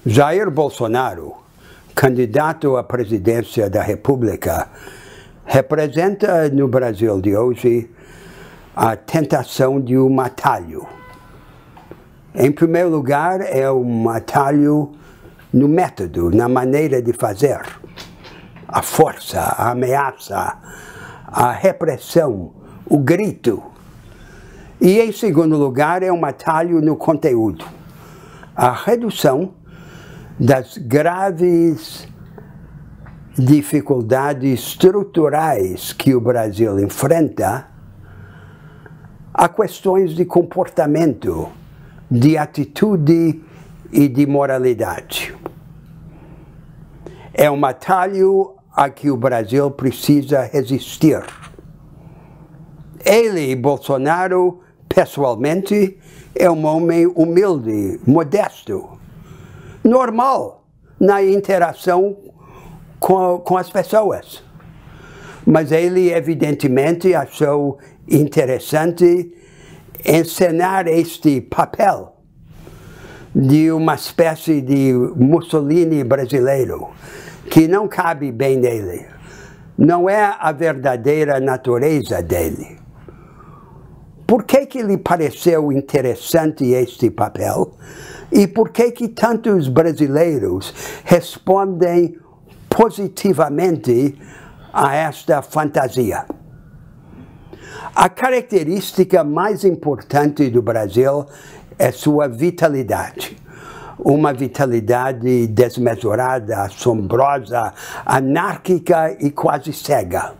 Jair Bolsonaro, candidato à presidência da República, representa no Brasil de hoje a tentação de um atalho. Em primeiro lugar, é um atalho no método, na maneira de fazer. A força, a ameaça, a repressão, o grito. E, em segundo lugar, é um atalho no conteúdo. A redução das graves dificuldades estruturais que o Brasil enfrenta a questões de comportamento, de atitude e de moralidade. É um atalho a que o Brasil precisa resistir. Ele, Bolsonaro, pessoalmente, é um homem humilde, modesto, normal na interação com as pessoas. Mas ele, evidentemente, achou interessante encenar este papel de uma espécie de Mussolini brasileiro, que não cabe bem nele. Não é a verdadeira natureza dele. Por que lhe pareceu interessante este papel? E por que tantos brasileiros respondem positivamente a esta fantasia? A característica mais importante do Brasil é sua vitalidade. Uma vitalidade desmesurada, assombrosa, anárquica e quase cega.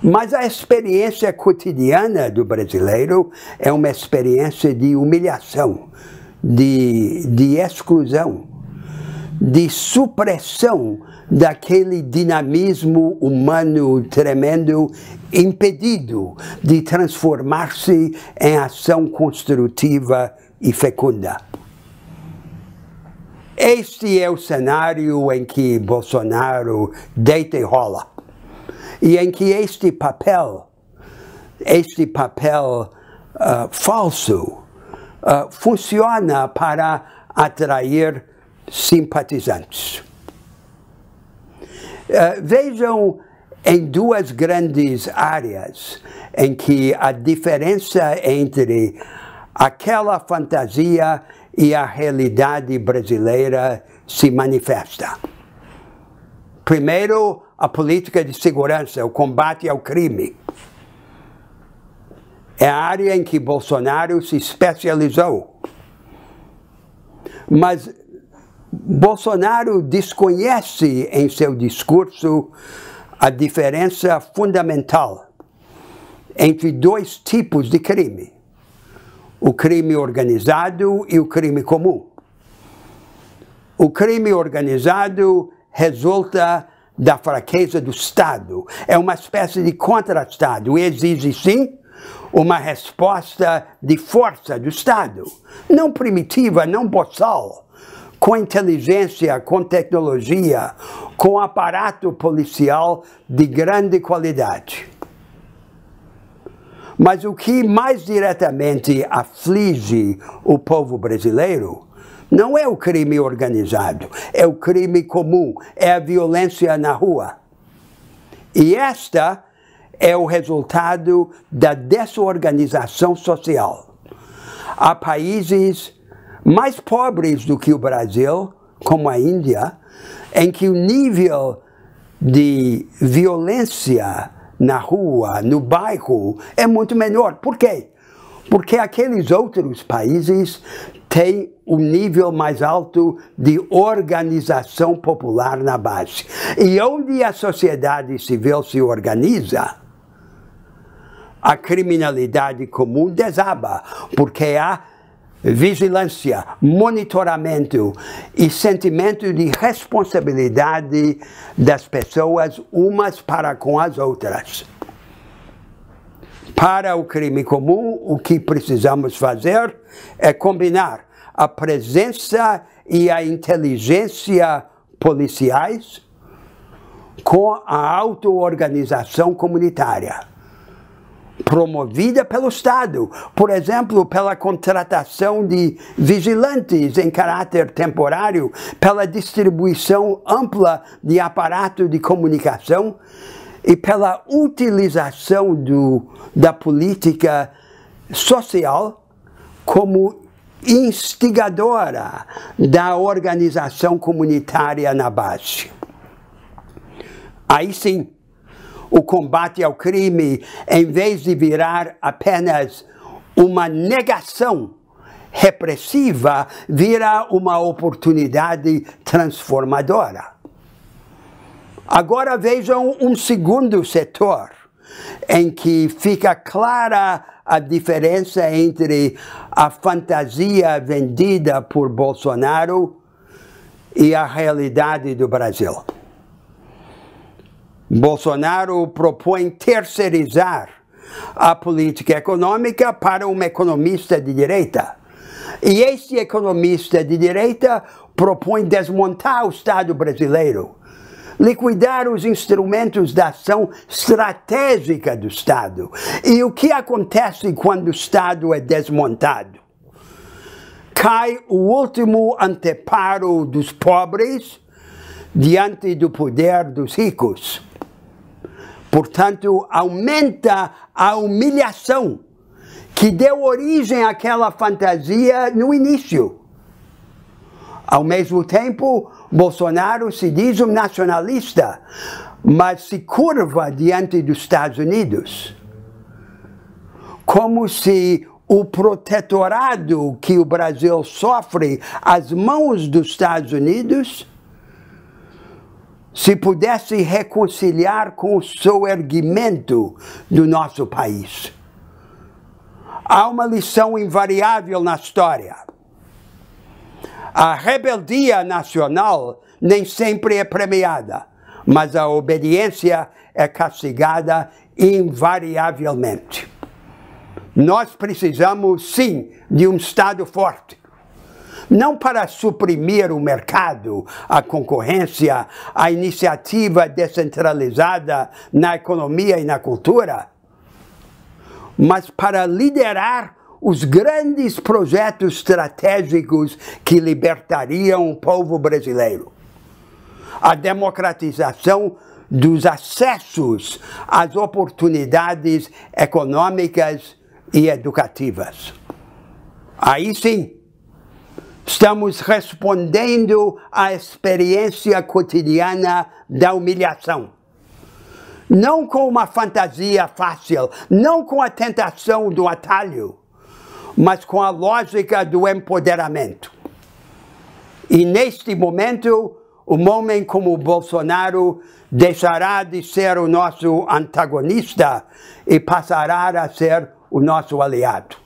Mas a experiência cotidiana do brasileiro é uma experiência de humilhação, de exclusão, de supressão daquele dinamismo humano tremendo, impedido de transformar-se em ação construtiva e fecunda. Este é o cenário em que Bolsonaro deita e rola. E em que este papel falso, funciona para atrair simpatizantes. Vejam em duas grandes áreas em que a diferença entre aquela fantasia e a realidade brasileira se manifesta. Primeiro, a política de segurança, o combate ao crime. É a área em que Bolsonaro se especializou. Mas Bolsonaro desconhece em seu discurso a diferença fundamental entre dois tipos de crime: o crime organizado e o crime comum. O crime organizado resulta da fraqueza do Estado. É uma espécie de contra-Estado e exige, sim, uma resposta de força do Estado. Não primitiva, não boçal, com inteligência, com tecnologia, com aparato policial de grande qualidade. Mas o que mais diretamente aflige o povo brasileiro não é o crime organizado, é o crime comum, é a violência na rua. E esta é o resultado da desorganização social. Há países mais pobres do que o Brasil, como a Índia, em que o nível de violência na rua, no bairro, é muito menor. Por quê? Porque aqueles outros países têm um nível mais alto de organização popular na base. E onde a sociedade civil se organiza, a criminalidade comum desaba, porque há vigilância, monitoramento e sentimento de responsabilidade das pessoas umas para com as outras. Para o crime comum, o que precisamos fazer é combinar a presença e a inteligência policiais com a auto-organização comunitária. promovida pelo Estado, por exemplo, pela contratação de vigilantes em caráter temporário, pela distribuição ampla de aparato de comunicação e pela utilização da política social como instigadora da organização comunitária na base. Aí sim, o combate ao crime, em vez de virar apenas uma negação repressiva, vira uma oportunidade transformadora. Agora vejam um segundo setor, em que fica clara a diferença entre a fantasia vendida por Bolsonaro e a realidade do Brasil. Bolsonaro propõe terceirizar a política econômica para um economista de direita. E este economista de direita propõe desmontar o Estado brasileiro, liquidar os instrumentos da ação estratégica do Estado. E o que acontece quando o Estado é desmontado? Cai o último anteparo dos pobres diante do poder dos ricos. Portanto, aumenta a humilhação que deu origem àquela fantasia no início. Ao mesmo tempo, Bolsonaro se diz um nacionalista, mas se curva diante dos Estados Unidos, como se o protetorado que o Brasil sofre às mãos dos Estados Unidos se pudesse reconciliar com o soerguimento do nosso país. Há uma lição invariável na história. A rebeldia nacional nem sempre é premiada, mas a obediência é castigada invariavelmente. Nós precisamos, sim, de um Estado forte. Não para suprimir o mercado, a concorrência, a iniciativa descentralizada na economia e na cultura, mas para liderar os grandes projetos estratégicos que libertariam o povo brasileiro. A democratização dos acessos às oportunidades econômicas e educativas. Aí sim, estamos respondendo à experiência cotidiana da humilhação. Não com uma fantasia fácil, não com a tentação do atalho, mas com a lógica do empoderamento. E neste momento, um homem como Bolsonaro deixará de ser o nosso antagonista e passará a ser o nosso aliado.